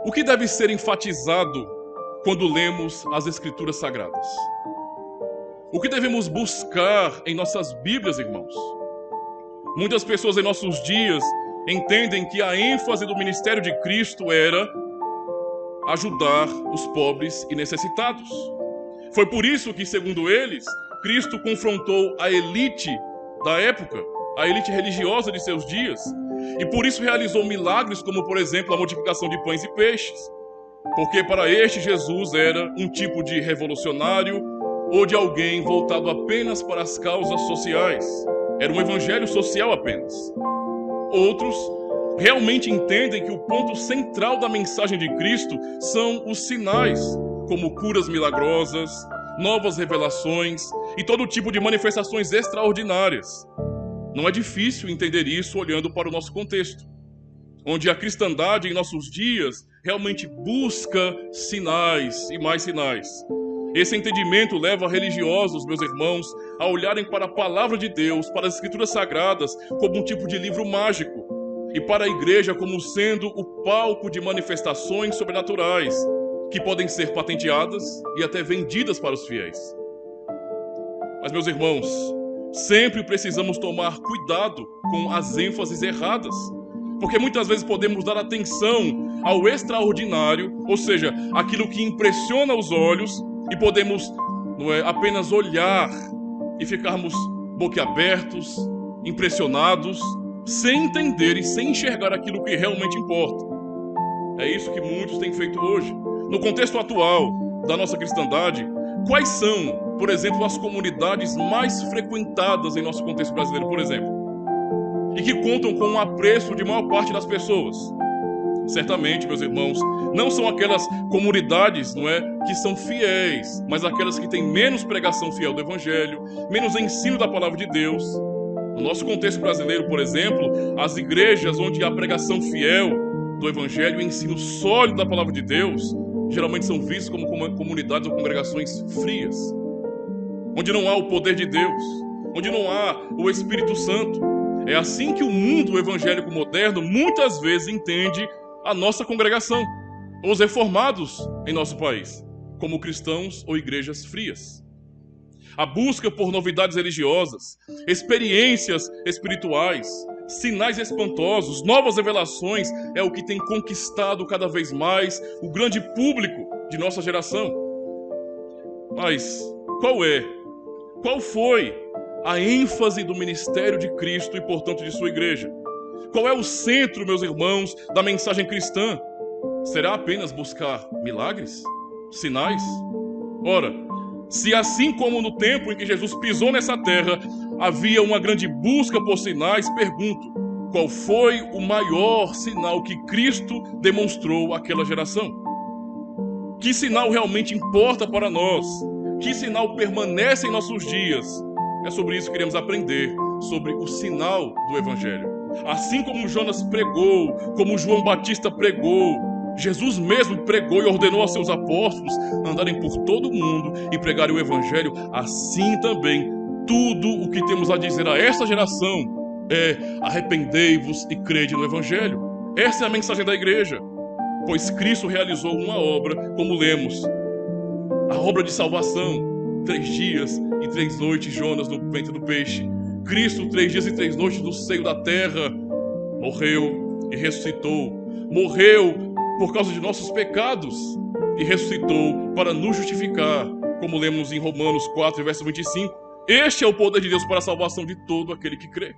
O que deve ser enfatizado quando lemos as Escrituras Sagradas? O que devemos buscar em nossas Bíblias, irmãos? Muitas pessoas em nossos dias entendem que a ênfase do ministério de Cristo era ajudar os pobres e necessitados. Foi por isso que, segundo eles, Cristo confrontou a elite da época, a elite religiosa de seus dias, e por isso realizou milagres como, por exemplo, a multiplicação de pães e peixes. Porque para este Jesus era um tipo de revolucionário ou de alguém voltado apenas para as causas sociais. Era um evangelho social apenas. Outros realmente entendem que o ponto central da mensagem de Cristo são os sinais, como curas milagrosas, novas revelações e todo tipo de manifestações extraordinárias. Não é difícil entender isso olhando para o nosso contexto, onde a cristandade em nossos dias realmente busca sinais e mais sinais. Esse entendimento leva religiosos, meus irmãos, a olharem para a palavra de Deus, para as Escrituras Sagradas, como um tipo de livro mágico, e para a igreja como sendo o palco de manifestações sobrenaturais, que podem ser patenteadas e até vendidas para os fiéis. Mas, meus irmãos, sempre precisamos tomar cuidado com as ênfases erradas, porque muitas vezes podemos dar atenção ao extraordinário, ou seja, aquilo que impressiona os olhos, e podemos apenas olhar e ficarmos boquiabertos, impressionados, sem entender e sem enxergar aquilo que realmente importa. É isso que muitos têm feito hoje. No contexto atual da nossa cristandade, quais são, por exemplo, as comunidades mais frequentadas em nosso contexto brasileiro, por exemplo, e que contam com o apreço de maior parte das pessoas? Certamente, meus irmãos, não são aquelas comunidades, que são fiéis, mas aquelas que têm menos pregação fiel do Evangelho, menos ensino da palavra de Deus. No nosso contexto brasileiro, por exemplo, as igrejas onde há pregação fiel do Evangelho e ensino sólido da palavra de Deus, geralmente são vistas como comunidades ou congregações frias, onde não há o poder de Deus, onde não há o Espírito Santo. É assim que o mundo evangélico moderno muitas vezes entende a nossa congregação, os reformados em nosso país, como cristãos ou igrejas frias. A busca por novidades religiosas, experiências espirituais, sinais espantosos, novas revelações é o que tem conquistado cada vez mais o grande público de nossa geração. Mas qual foi a ênfase do ministério de Cristo e, portanto, de sua igreja? Qual é o centro, meus irmãos, da mensagem cristã? Será apenas buscar milagres? Sinais? Ora, se assim como no tempo em que Jesus pisou nessa terra, havia uma grande busca por sinais, pergunto, qual foi o maior sinal que Cristo demonstrou àquela geração? Que sinal realmente importa para nós? Que sinal permanece em nossos dias? É sobre isso que queremos aprender, sobre o sinal do Evangelho. Assim como Jonas pregou, como João Batista pregou, Jesus mesmo pregou e ordenou a seus apóstolos andarem por todo o mundo e pregarem o Evangelho, assim também tudo o que temos a dizer a esta geração é: arrependei-vos e crede no Evangelho. Essa é a mensagem da igreja, pois Cristo realizou uma obra, como lemos, a obra de salvação. 3 dias e 3 noites Jonas no ventre do peixe. Cristo 3 dias e 3 noites no seio da terra. Morreu e ressuscitou. Morreu por causa de nossos pecados e ressuscitou para nos justificar, como lemos em Romanos 4, verso 25. Este é o poder de Deus para a salvação de todo aquele que crê.